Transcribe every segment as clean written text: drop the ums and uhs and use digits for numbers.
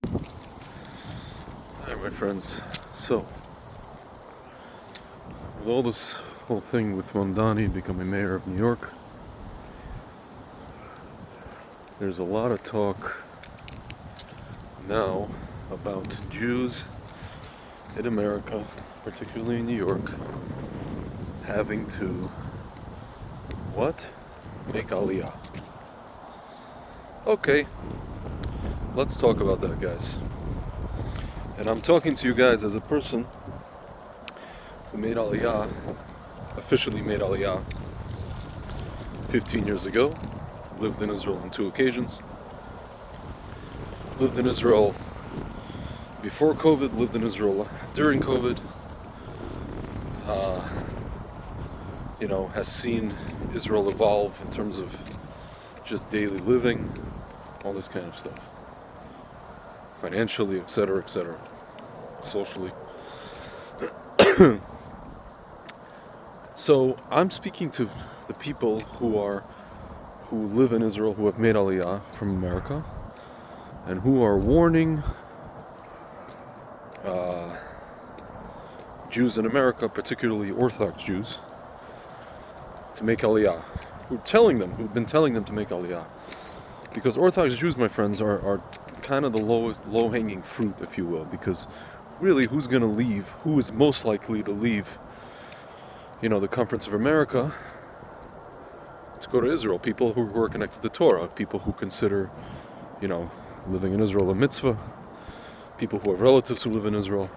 Hi, my friends. So, with all this whole thing with Mondani becoming mayor of New York, there's a lot of talk now about Jews in America, particularly in New York, having to what? Make Aliyah. Okay, let's talk about that, guys. And I'm talking to you guys as a person who made Aliyah, officially made Aliyah 15 years ago, lived in Israel on 2 occasions, lived in Israel before COVID, lived in Israel during COVID, has seen Israel evolve in terms of just daily living, all this kind of stuff, financially, etc., socially. So I'm speaking to the people who live in Israel, who have made Aliyah from America, and who are warning Jews in America, particularly Orthodox Jews, to make Aliyah. Who've been telling them to make Aliyah. Because Orthodox Jews, my friends, are kind of the low-hanging fruit, if you will, because really, who's going to leave? Who is most likely to leave, the Conference of America to go to Israel? People who are connected to Torah, people who consider, living in Israel a mitzvah, people who have relatives who live in Israel,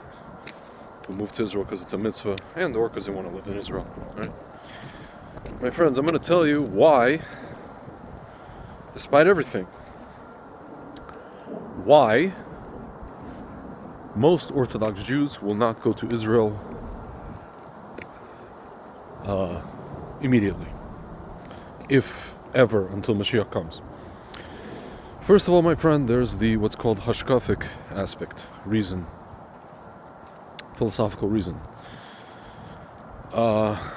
who move to Israel because it's a mitzvah, and or because they want to live in Israel, right? My friends, I'm going to tell you why, despite everything, why most Orthodox Jews will not go to Israel immediately, if ever, until Mashiach comes. First of all, my friend, there's the what's called hashkafic aspect, reason, philosophical reason.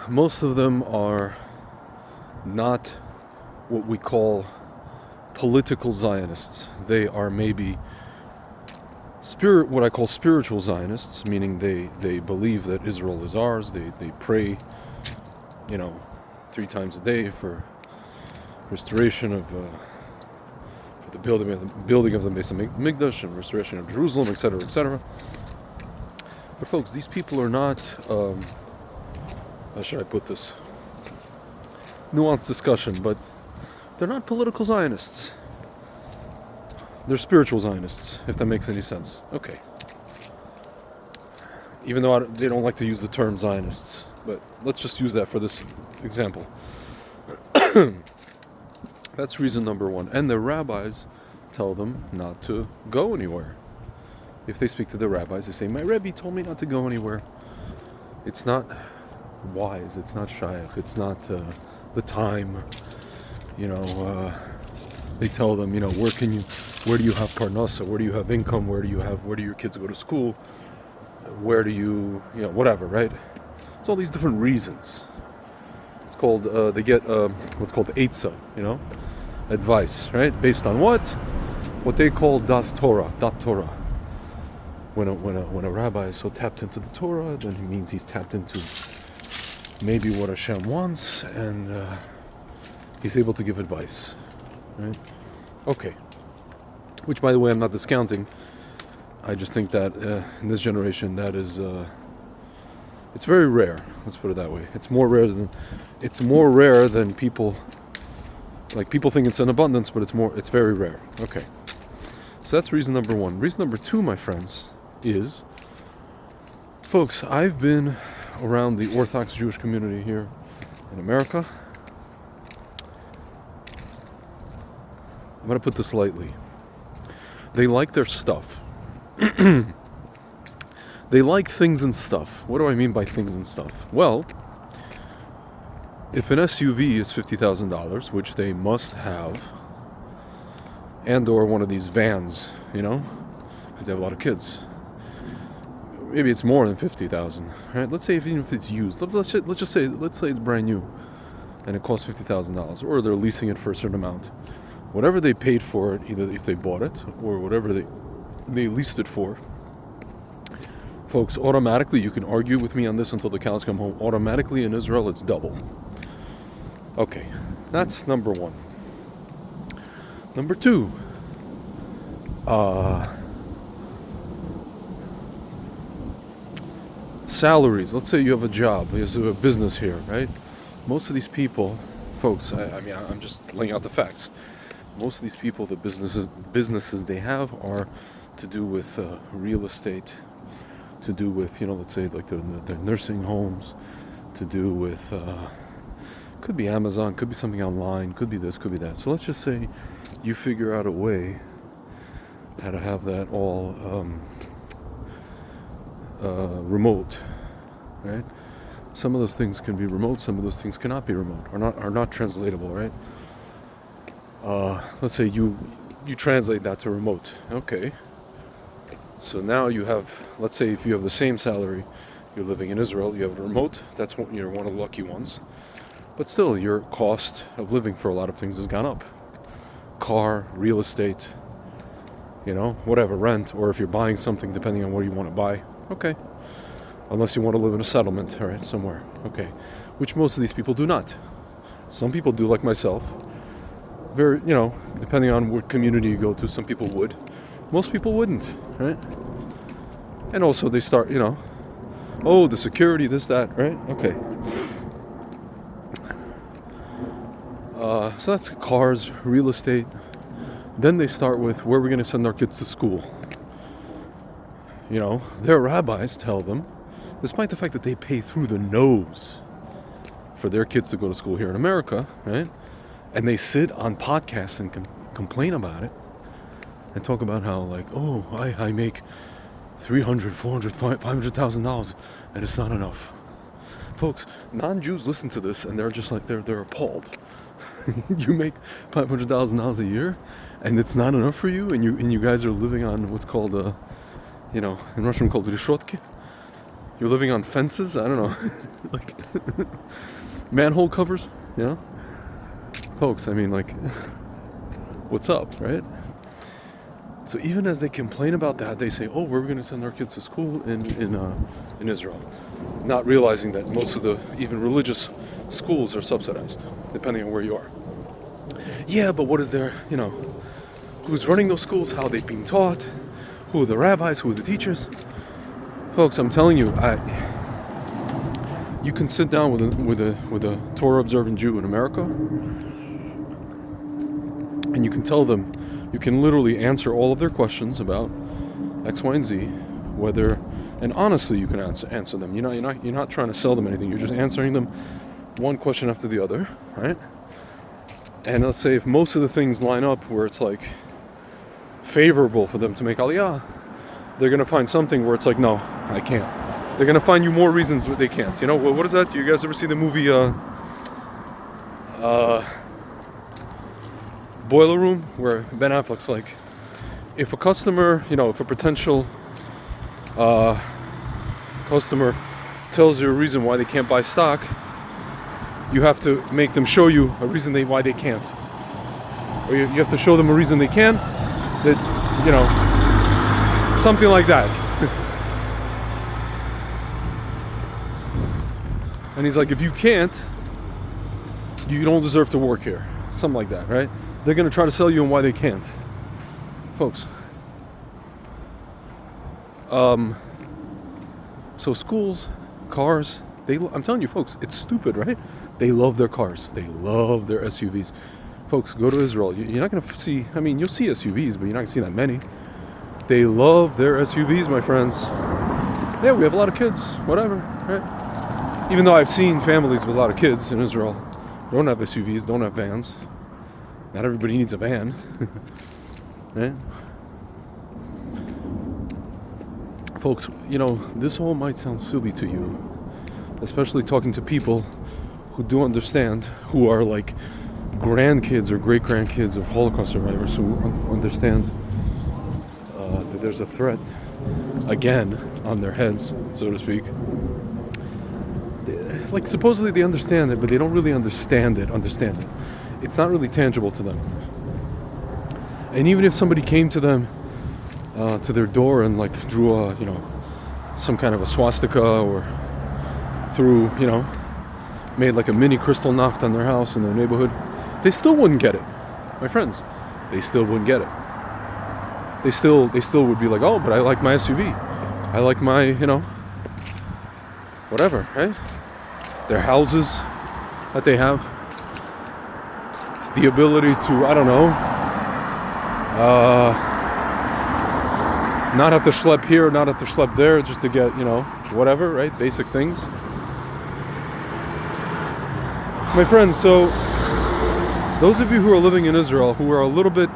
Most of them are not what we call political Zionists. They are maybe what I call spiritual Zionists, meaning they believe that Israel is ours. They pray, 3 times a day for restoration of for the building of the Beis Hamikdash and restoration of Jerusalem, etc. But folks, these people are not. How should I put this? Nuanced discussion, but they're not political Zionists. They're spiritual Zionists, if that makes any sense. Okay. Even though they don't like to use the term Zionists, but let's just use that for this example. That's reason number one. And the rabbis tell them not to go anywhere. If they speak to the rabbis, they say, "My Rebbe told me not to go anywhere." It's not wise, it's not shaykh, it's not the time. They tell them, where do you have parnasa, where do you have income, where do your kids go to school, where do you, whatever, right? It's all these different reasons. It's called, they get what's called eitzah, advice, right? Based on what? What they call das Torah, dat Torah. When a rabbi is so tapped into the Torah, then he means he's tapped into maybe what Hashem wants, and he's able to give advice, right? Okay. Which, by the way, I'm not discounting. I just think that in this generation, that is, it's very rare. Let's put it that way. It's more rare than people. Like, people think it's an abundance, but it's very rare. Okay. So that's reason number one. Reason number two, my friends, is, folks, I've been around the Orthodox Jewish community here in America. I'm going to put this lightly. They like their stuff. They like things and stuff. What do I mean by things and stuff? Well, if an SUV is $50,000, which they must have, and or one of these vans, because they have a lot of kids. Maybe it's more than 50,000, right? Let's say even if it's used, let's say it's brand new, and it costs $50,000, or they're leasing it for a certain amount. Whatever they paid for it, either if they bought it or whatever they they leased it for. Folks, automatically, you can argue with me on this until the cows come home. Automatically in Israel, it's double. Okay, that's number one. Number two, salaries. Let's say you have a job, you have a business here, right? Most of these people, folks, I'm just laying out the facts. Most of these people, the businesses they have are to do with real estate, to do with, let's say like the nursing homes, to do with, could be Amazon, could be something online, could be this, could be that. So let's just say you figure out a way how to have that all remote, right? Some of those things can be remote, some of those things cannot be remote, are not translatable, right? Let's say you translate that to remote. Okay. So now you have, let's say if you have the same salary, you're living in Israel, you have a remote, you're one of the lucky ones. But still, your cost of living for a lot of things has gone up. Car, real estate, whatever, rent, or if you're buying something, depending on what you want to buy. Okay. Unless you want to live in a settlement, all right, somewhere. Okay. Which most of these people do not. Some people do, like myself. Very, depending on what community you go to, some people would. Most people wouldn't, right? And also they start, oh, the security, this, that, right? Okay. So that's cars, real estate. Then they start with where we're going to send our kids to school. Their rabbis tell them, despite the fact that they pay through the nose for their kids to go to school here in America, right? And they sit on podcasts and complain about it and talk about how, like, oh, I make $300,000, $400,000, $500,000 and it's not enough. Folks, non-Jews listen to this and they're just like, they're appalled. You make $500,000 a year and it's not enough for you, and you guys are living on what's called, in Russian called reshotki. You're living on fences, I don't know, like manhole covers, Folks, what's up, right? So even as they complain about that, they say, oh, we're going to send our kids to school in Israel. Not realizing that most of the even religious schools are subsidized, depending on where you are. Yeah, but what is there, who's running those schools, how they've been taught, who are the rabbis, who are the teachers? Folks, I'm telling you, you can sit down with a Torah-observant Jew in America, and you can tell them, you can literally answer all of their questions about X, Y, and Z, and honestly, you can answer them. You're not trying to sell them anything. You're just answering them one question after the other, right? And let's say if most of the things line up where it's like favorable for them to make Aliyah, they're gonna find something where it's like, no, I can't. They're gonna find you more reasons that they can't. What is that? Do you guys ever see the movie Boiler Room, where Ben Affleck's like, if a customer, if a potential customer tells you a reason why they can't buy stock, you have to make them show you a reason why they can't. Or you have to show them a reason they can, that, something like that. And he's like, if you can't, you don't deserve to work here. Something like that, right? They're going to try to sell you on why they can't. Folks. So schools, cars, I'm telling you, folks, it's stupid, right? They love their cars. They love their SUVs. Folks, go to Israel. You're not going to see, you'll see SUVs, but you're not going to see that many. They love their SUVs, my friends. Yeah, we have a lot of kids, whatever, right? Even though I've seen families with a lot of kids in Israel, don't have SUVs, don't have vans. Not everybody needs a van, right? Folks, this all might sound silly to you, especially talking to people who do understand, who are like grandkids or great-grandkids of Holocaust survivors, who understand that there's a threat, again, on their heads, so to speak. Like, supposedly they understand it, but they don't really understand it. It's not really tangible to them. And even if somebody came to them to their door and like drew a, some kind of a swastika, or threw, made like a mini crystal knocked on their house in their neighborhood, they still wouldn't get it. My friends, they still wouldn't get it. They still would be like, oh, but I like my SUV. I like my, whatever, right? Their houses that they have. The ability to, I don't know, not have to schlep here, not have to schlep there, just to get, whatever, right? Basic things. My friends, so those of you who are living in Israel, who are a little bit,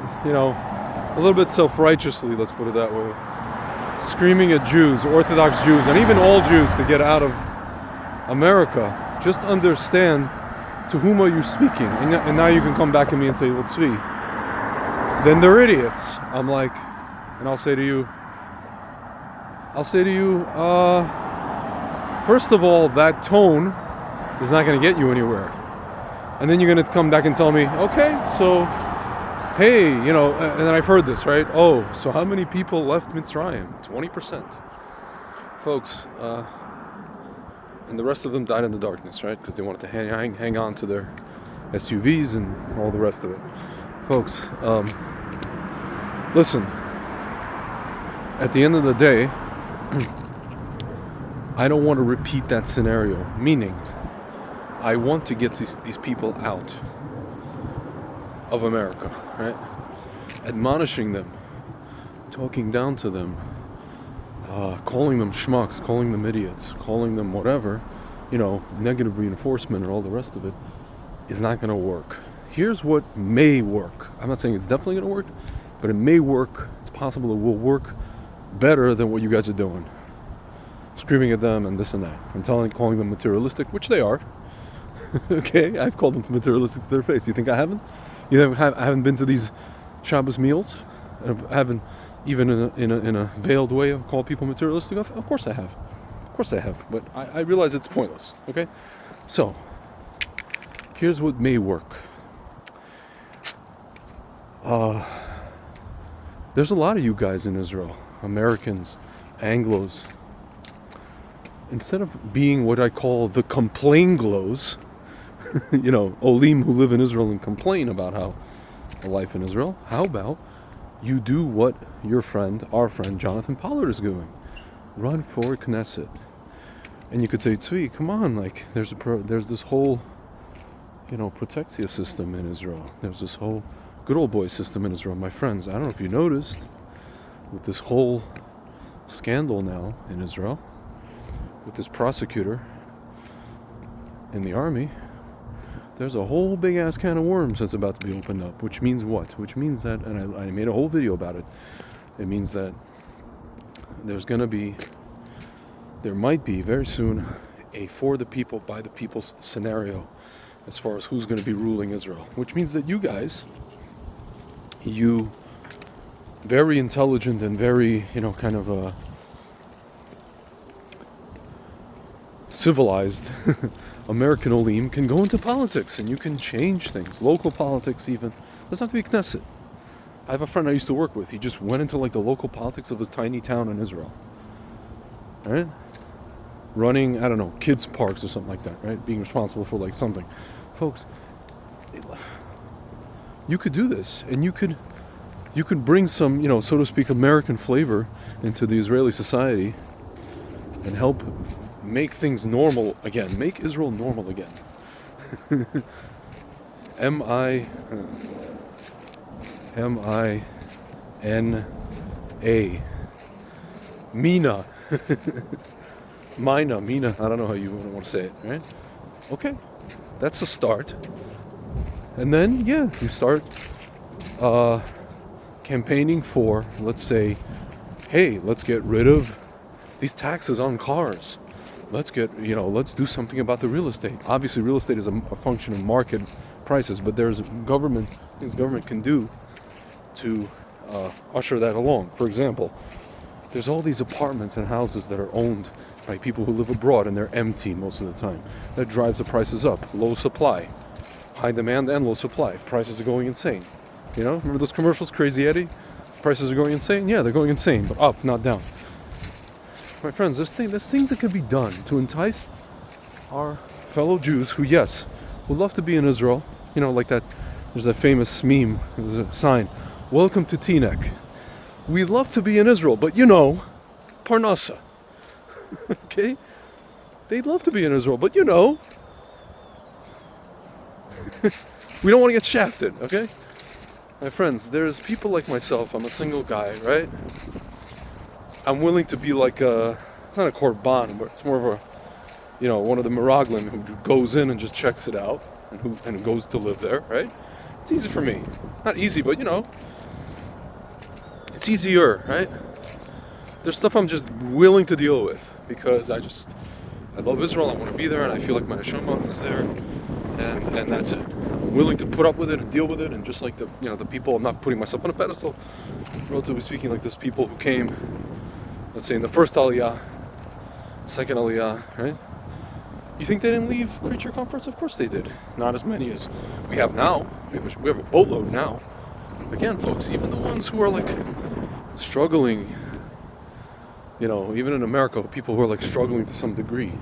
self-righteously, let's put it that way, screaming at Jews, Orthodox Jews, and even all Jews to get out of America, just understand to whom are you speaking? And now you can come back at me and say, well, tzvi. Then they're idiots. I'm like, and I'll say to you, first of all, that tone is not going to get you anywhere. And then you're going to come back and tell me, okay, so, hey, and then I've heard this, right? Oh, so how many people left Mitzrayim? 20%. Folks, and the rest of them died in the darkness, right? Because they wanted to hang on to their SUVs and all the rest of it. Folks, listen, at the end of the day, I don't want to repeat that scenario. Meaning, I want to get these people out of America, right? Admonishing them, talking down to them, calling them schmucks, calling them idiots, calling them whatever, negative reinforcement and all the rest of it is not going to work. Here's what may work. I'm not saying it's definitely going to work, but it may work. It's possible it will work better than what you guys are doing. Screaming at them and this and that. And calling them materialistic, which they are. Okay, I've called them materialistic to their face. You think I haven't? I haven't been to these Shabbos meals? I haven't, even in a veiled way, of call people materialistic? Of course I have. Of course I have. But I realize it's pointless. Okay? So, here's what may work. There's a lot of you guys in Israel, Americans, Anglos. Instead of being what I call the complain-glos, Olim who live in Israel and complain about how the life in Israel, how about you do what our friend Jonathan Pollard is doing? Run for Knesset. And you could say, Tzvi, come on, like there's this whole, protectia system in Israel. There's this whole good old boy system in Israel. My friends, I don't know if you noticed, with this whole scandal now in Israel, with this prosecutor in the army, there's a whole big ass can of worms that's about to be opened up. Which means what? Which means that, and I made a whole video about it, it means that there might be very soon a for the people, by the people's scenario as far as who's going to be ruling Israel. Which means that you guys, you very intelligent and very, kind of civilized American Olim can go into politics and you can change things. Local politics even. It doesn't have to be Knesset. I have a friend I used to work with. He just went into like the local politics of his tiny town in Israel. Right? Running, I don't know, kids parks or something like that, right? Being responsible for like something. Folks, you could do this, and you could bring some, so to speak, American flavor into the Israeli society and help make things normal again. Make Israel normal again. M-I-N-A. Mina. Mina. I don't know how you want to say it, right? Okay. That's a start. And then, you start campaigning for, let's say, hey, let's get rid of these taxes on cars. Let's do something about the real estate. Obviously, real estate is a function of market prices, but there's things government can do to usher that along. For example, there's all these apartments and houses that are owned by people who live abroad and they're empty most of the time. That drives the prices up. Low supply. High demand and low supply. Prices are going insane. Remember those commercials, Crazy Eddie? prices are going insane? Yeah, they're going insane, but up, not down. My friends, there's things that could be done to entice our fellow Jews who, yes, would love to be in Israel. You know, like that, there's that famous meme, there's a sign, welcome to Teaneck. We love to be in Israel, but you know, Parnassa. Okay? They'd love to be in Israel, but you know, we don't want to get shafted, okay? My friends, there's people like myself, I'm a single guy, right? I'm willing to be like it's not a korban, but it's more of a, you know, one of the miraglim who goes in and just checks it out and goes to live there, right? It's easy for me. Not easy, but you know, it's easier, right? There's stuff I'm just willing to deal with because I love Israel, I want to be there, and I feel like my neshama is there, and that's it. I'm willing to put up with it and deal with it, and just like the people, I'm not putting myself on a pedestal, relatively speaking, like those people who came, let's say in the first Aliyah, second Aliyah, right? You think they didn't leave creature comforts? Of course they did. Not as many as we have now. We have a boatload now. Again, folks, even the ones who are like struggling, you know, even in America, people who are like struggling to some degree.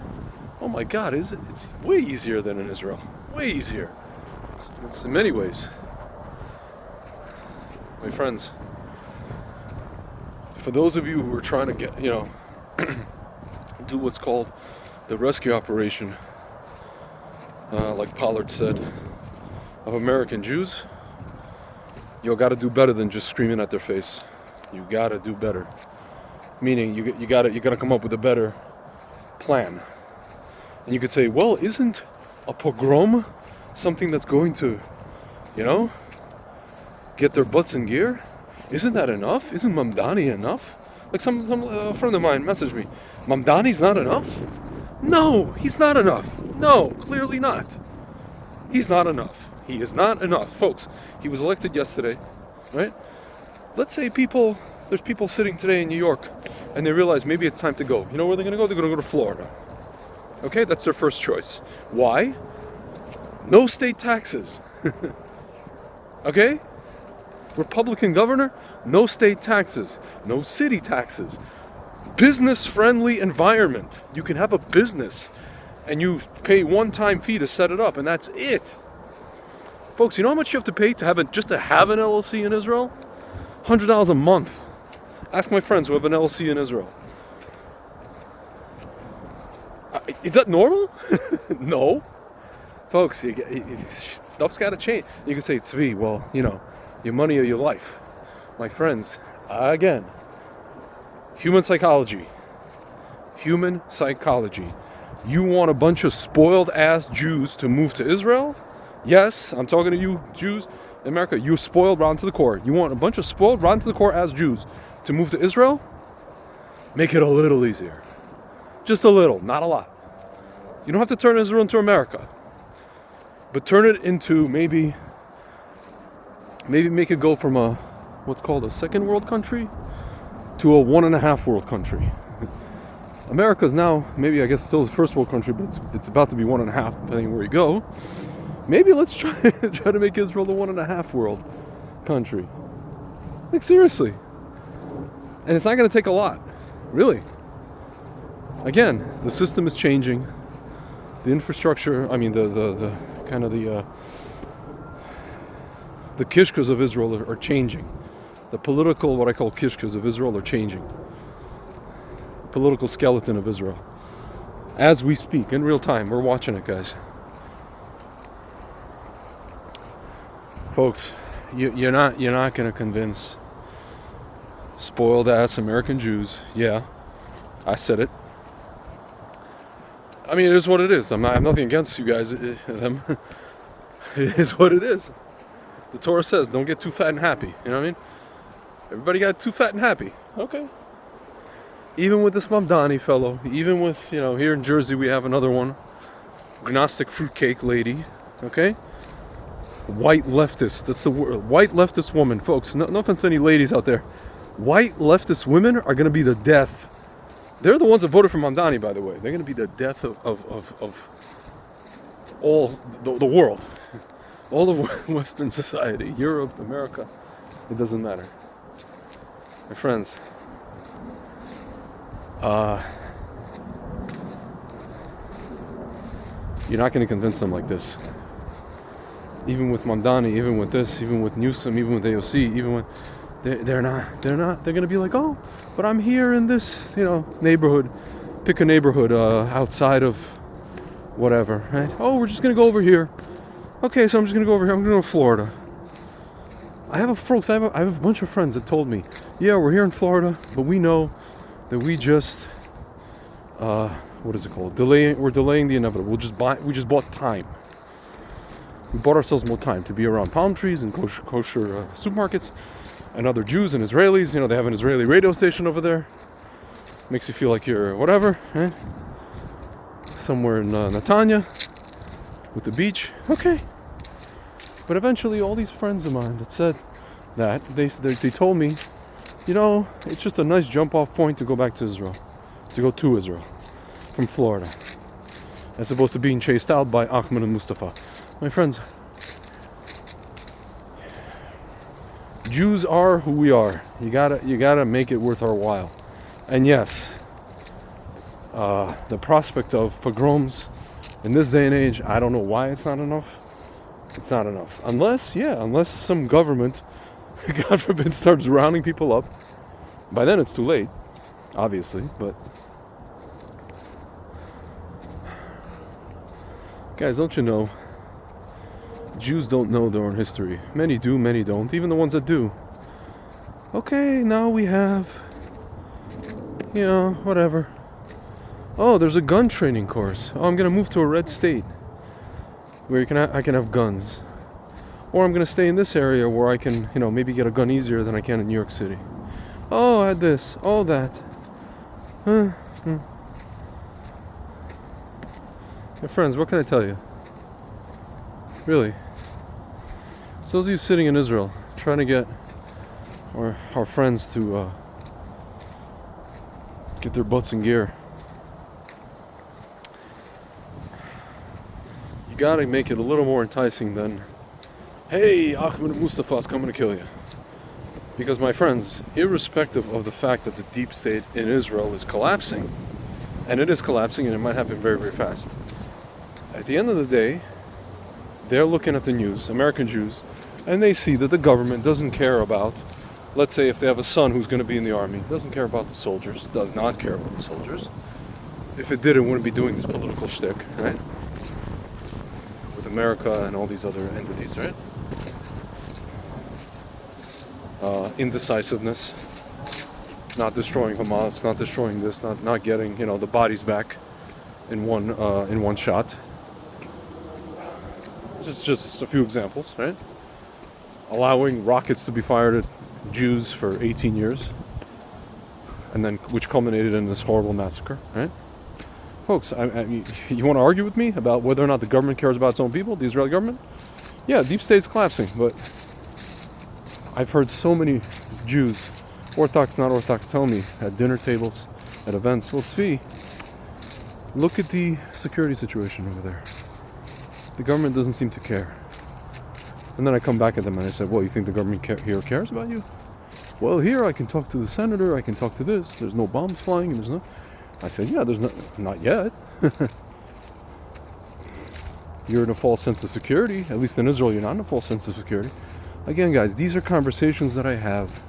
Oh my God, it's way easier than in Israel. Way easier. It's in many ways. My friends, for those of you who are trying to get, you know, do what's called the rescue operation, like Pollard said, of American Jews, you gotta do better than just screaming at their face. You gotta do better. Meaning you gotta come up with a better plan. And you could say, well, isn't a pogrom something that's going to, you know, get their butts in gear? Isn't that enough? Isn't Mamdani enough? Like some friend of mine messaged me, Mamdani's not enough? No, he's not enough. No, clearly not. He's not enough. He is not enough. Folks, he was elected yesterday, right? Let's say there's people sitting today in New York and they realize maybe it's time to go. You know where they're going to go? They're going to go to Florida. Okay, that's their first choice. Why? No state taxes. Okay? Republican governor, no state taxes, no city taxes. Business-friendly environment. You can have a business and you pay one-time fee to set it up, and that's it. Folks, you know how much you have to pay to have an LLC in Israel? $100 a month. Ask my friends who have an LLC in Israel. Is that normal? No. Folks, stuff's got to change. You can say, Tzvi, well, you know, your money or your life. My friends, again, human psychology. Human psychology. You want a bunch of spoiled-ass Jews to move to Israel? Yes, I'm talking to you Jews in America. You're spoiled rotten to the core. You want a bunch of spoiled rotten to the core ass Jews to move to Israel? Make it a little easier. Just a little, not a lot. You don't have to turn Israel into America. But turn it into maybe make it go from what's called a second world country to a 1.5 world country. America's now, maybe I guess still the first world country, but it's about to be 1.5, depending on where you go. Maybe let's try to make Israel the 1.5 world country. Like seriously. And it's not going to take a lot, really. Again, the system is changing. The infrastructure, I mean the kind of the kishkas of Israel are changing. The political, what I call kishkas of Israel, are changing. Political skeleton of Israel. As we speak, in real time, we're watching it, guys. Folks, you're not going to convince spoiled ass American Jews. Yeah, I said it. I mean, it is what it is. I have nothing against you guys, them. It is what it is. The Torah says, don't get too fat and happy. You know what I mean? Everybody got too fat and happy. Okay. Even with this Mamdani fellow, even with, you know, here in Jersey we have another one. Gnostic fruitcake lady. Okay? White leftist. That's the word. White leftist woman. Folks, no offense to any ladies out there. White leftist women are going to be the death. They're the ones that voted for Mamdani, by the way. They're going to be the death of all the world. All of Western society. Europe, America. It doesn't matter. My friends, you're not going to convince them like this. Even with Mondani, even with this, even with Newsom, even with AOC, even when they're going to be like, oh, but I'm here in this, neighborhood. Pick a neighborhood outside of whatever, right? Oh, we're just going to go over here. Okay, so I'm just going to go over here. I'm going to go to Florida. I have a bunch of friends that told me, yeah, we're here in Florida, but we know that we just, what is it called? We're delaying the inevitable. We just bought time. We bought ourselves more time to be around palm trees and kosher supermarkets and other Jews and Israelis. They have an Israeli radio station over there. Makes you feel like you're whatever, right? Somewhere in Netanya with the beach. Okay. But eventually all these friends of mine that said that, they told me, it's just a nice jump off point to go back to Israel. To go to Israel from Florida. As opposed to being chased out by Ahmed and Mustafa. My friends, Jews are who we are. You gotta make it worth our while. And yes, the prospect of pogroms in this day and age, I don't know why it's not enough. It's not enough. Unless some government, God forbid, starts rounding people up. By then it's too late, obviously, but guys, don't you know, Jews don't know their own history. Many do, many don't, even the ones that do. Okay, now we have, whatever. Oh, there's a gun training course. Oh, I'm going to move to a red state where I can have guns. Or I'm going to stay in this area where I can, maybe get a gun easier than I can in New York City. Oh, I had this. Oh, that. My friends, what can I tell you? Really. So those of you sitting in Israel, trying to get our friends to get their butts in gear. You gotta make it a little more enticing than, hey, Ahmed Mustafa's coming to kill you. Because my friends, irrespective of the fact that the deep state in Israel is collapsing, and it is collapsing and it might happen very, very fast, at the end of the day, they're looking at the news, American Jews, and they see that the government doesn't care about, let's say if they have a son who's going to be in the army, doesn't care about the soldiers, does not care about the soldiers. If it did, it wouldn't be doing this political shtick, right? With America and all these other entities, right? Indecisiveness, not destroying Hamas, not destroying this, not getting, the bodies back in one shot. Just a few examples, right? Allowing rockets to be fired at Jews for 18 years, and then which culminated in this horrible massacre, right? Folks, you want to argue with me about whether or not the government cares about its own people, the Israeli government? Yeah, deep state's collapsing, but I've heard so many Jews, Orthodox, not Orthodox, tell me at dinner tables, at events, well, Tzvi, look at the security situation over there. The government doesn't seem to care. And then I come back at them and I said, well, you think the government here cares about you? Well, here I can talk to the senator, I can talk to this, there's no bombs flying, and there's no... I said, yeah, there's not yet. You're in a false sense of security. At least in Israel, you're not in a false sense of security. Again, guys, these are conversations that I have.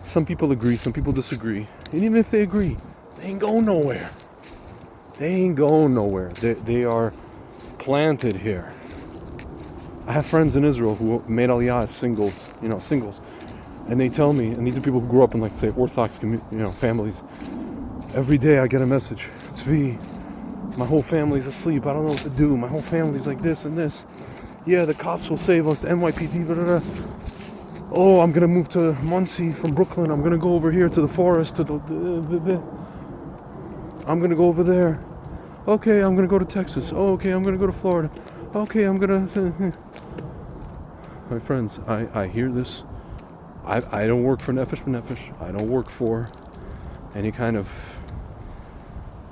Some people agree, some people disagree. And even if they agree, they ain't going nowhere. They ain't going nowhere. They are planted here. I have friends in Israel who made Aliyah as singles. And they tell me, and these are people who grew up in, like, say, Orthodox, families. Every day I get a message. Tzvi, my whole family's asleep. I don't know what to do. My whole family's like this and this. Yeah, the cops will save us. The NYPD, blah, blah, blah. Oh, I'm going to move to Muncie from Brooklyn. I'm going to go over here to the forest. I'm going to go over there. Okay, I'm going to go to Texas. Oh, okay, I'm going to go to Florida. Okay, I'm going to... My friends, I hear this. I don't work for Nefesh B'Nefesh. I don't work for any kind of...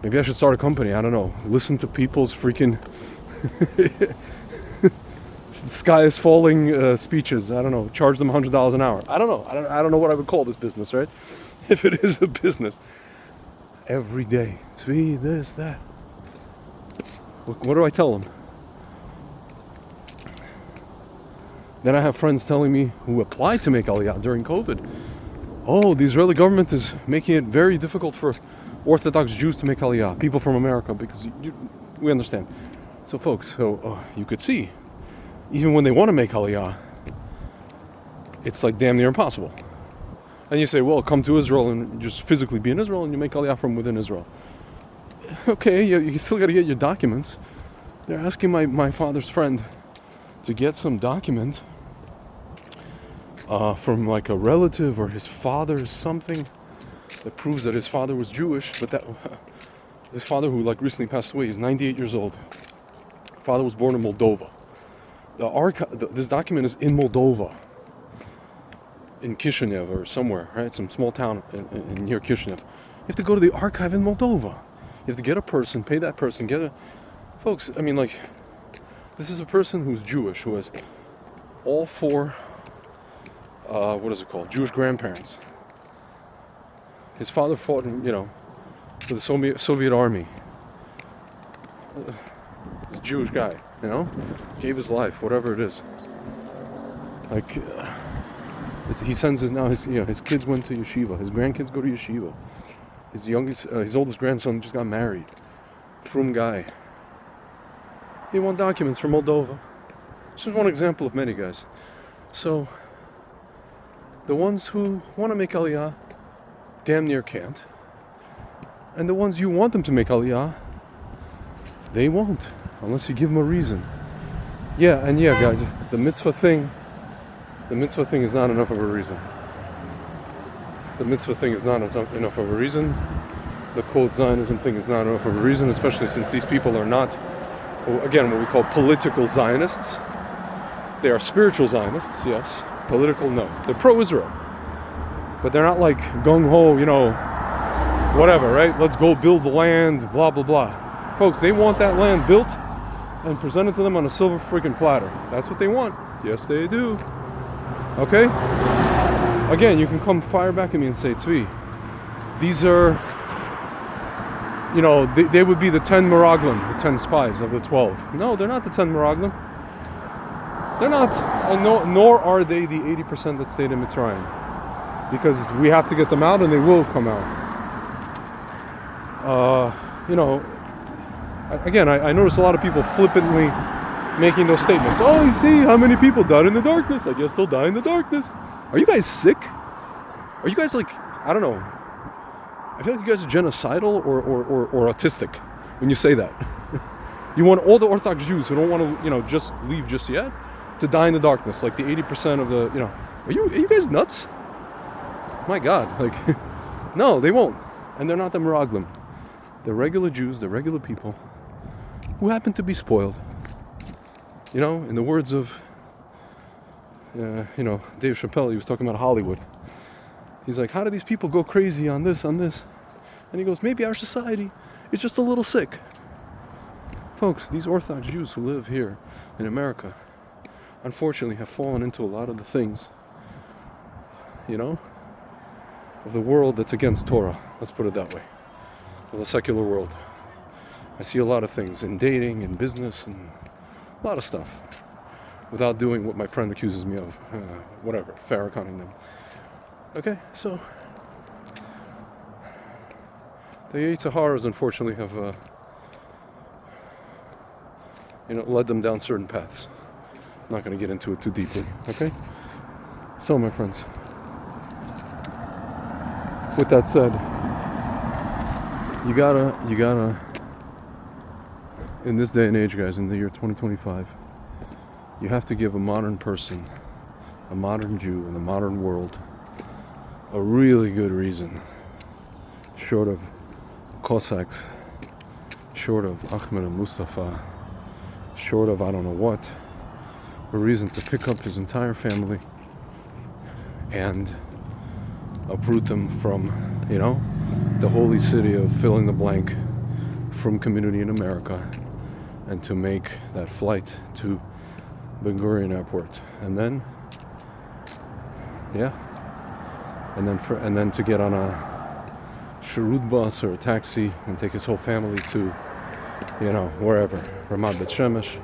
Maybe I should start a company. I don't know. Listen to people's freaking... sky is falling speeches. I don't know. Charge them $100 an hour. I don't know. I don't know what I would call this business, right? If it is a business. Every day. Tzvi, this, that. What do I tell them? Then I have friends telling me who applied to make Aliyah during COVID. Oh, the Israeli government is making it very difficult for Orthodox Jews to make Aliyah. People from America, because we understand. So folks, you could see, even when they want to make Aliyah, it's like damn near impossible. And you say, well, come to Israel and just physically be in Israel and you make Aliyah from within Israel. Okay, you still got to get your documents. They're asking my father's friend to get some document from like a relative or his father's something that proves that his father was Jewish, but that his father, who like recently passed away, is 98 years old. Father was born in Moldova. This document is in Moldova, in Kishinev or somewhere, right? Some small town in near Kishinev. You have to go to the archive in Moldova. You have to get a person, pay that person, folks, I mean, like, this is a person who's Jewish, who has all four, Jewish grandparents. His father fought, for the Soviet army. He's a Jewish guy, gave his life, whatever it is. Like, he sends his kids went to yeshiva, his grandkids go to yeshiva. His oldest grandson just got married. Frum guy. He won documents from Moldova. This is one example of many, guys. So, the ones who want to make Aliyah damn near can't. And the ones you want them to make Aliyah, they won't. Unless you give them a reason. Guys, the mitzvah thing is not enough of a reason. The mitzvah thing is not enough of a reason. The quote Zionism thing is not enough of a reason, especially since these people are not, again, what we call political Zionists. They are spiritual Zionists, yes. Political, no. They're pro-Israel. But they're not like gung-ho, whatever, right? Let's go build the land, blah, blah, blah. Folks, they want that land built and presented to them on a silver freaking platter. That's what they want. Yes, they do. Okay? Again, you can come fire back at me and say, Tzvi, these are, they would be the 10 Meraglim, the 10 spies of the 12. No, they're not the 10 Meraglim. They're not, and nor are they the 80% that stayed in Mitzrayim. Because we have to get them out and they will come out. Again, I notice a lot of people flippantly making those statements. Oh, you see how many people died in the darkness? I guess they'll die in the darkness. Are you guys sick? Are you guys like, I don't know. I feel like you guys are genocidal or autistic when you say that. You want all the Orthodox Jews who don't want to, just leave just yet to die in the darkness, like the 80% of the, Are you guys nuts? My God, like, no, they won't. And they're not the Meraglim. They're regular Jews, they're regular people who happen to be spoiled. In the words of, Dave Chappelle, he was talking about Hollywood. He's like, how do these people go crazy on this? And he goes, maybe our society is just a little sick. Folks, these Orthodox Jews who live here in America, unfortunately have fallen into a lot of the things, of the world that's against Torah. Let's put it that way. Of the secular world. I see a lot of things in dating, in business, and a lot of stuff. Without doing what my friend accuses me of. Whatever. Farrakhaning them. Okay, so the Yetzer unfortunately have led them down certain paths. I'm not going to get into it too deeply, okay? So, my friends, with that said, you gotta, in this day and age, guys, in the year 2025, you have to give a modern person, a modern Jew in the modern world, a really good reason, short of Cossacks, short of Ahmed and Mustafa, short of I don't know what, a reason to pick up his entire family and uproot them from, the holy city of fill in the blank, from community in America, and to make that flight to Ben Gurion Airport, and then and then to get on a Shirut bus or a taxi and take his whole family to, wherever, Ramat Bet Shemesh,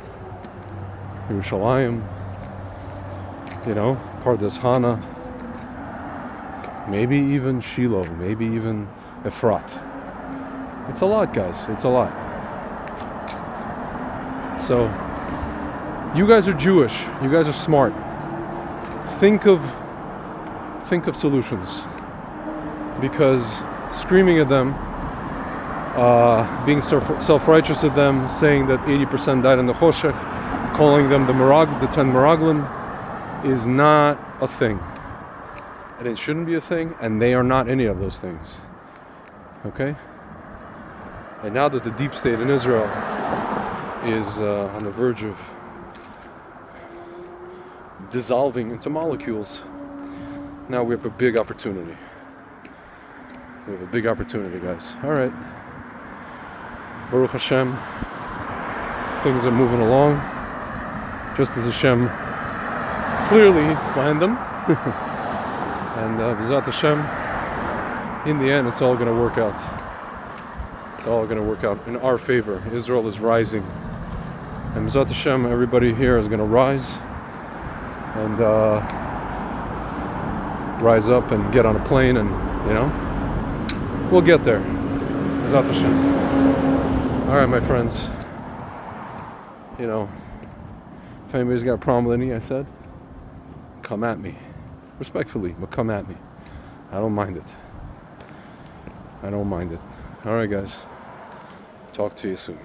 Yerushalayim, Pardes Hana, maybe even Shiloh, maybe even Efrat. It's a lot, guys. It's a lot. So, you guys are Jewish. You guys are smart. Think of solutions. Because screaming at them, being self-righteous at them, saying that 80% died in the Choshech, calling them the 10 Meraglim, is not a thing. And it shouldn't be a thing, and they are not any of those things. Okay? And now that the deep state in Israel is on the verge of dissolving into molecules, now we have a big opportunity. We have a big opportunity, guys. All right. Baruch Hashem. Things are moving along just as Hashem clearly planned them. And B'ezrat Hashem, in the end, it's all going to work out. It's all going to work out in our favor. Israel is rising. And B'ezrat Hashem, everybody here is going to rise and rise up and get on a plane and, we'll get there. B'ezrat Hashem. All right, my friends. If anybody's got a problem with anything I said, come at me. Respectfully, but come at me. I don't mind it. I don't mind it. All right, guys. Talk to you soon.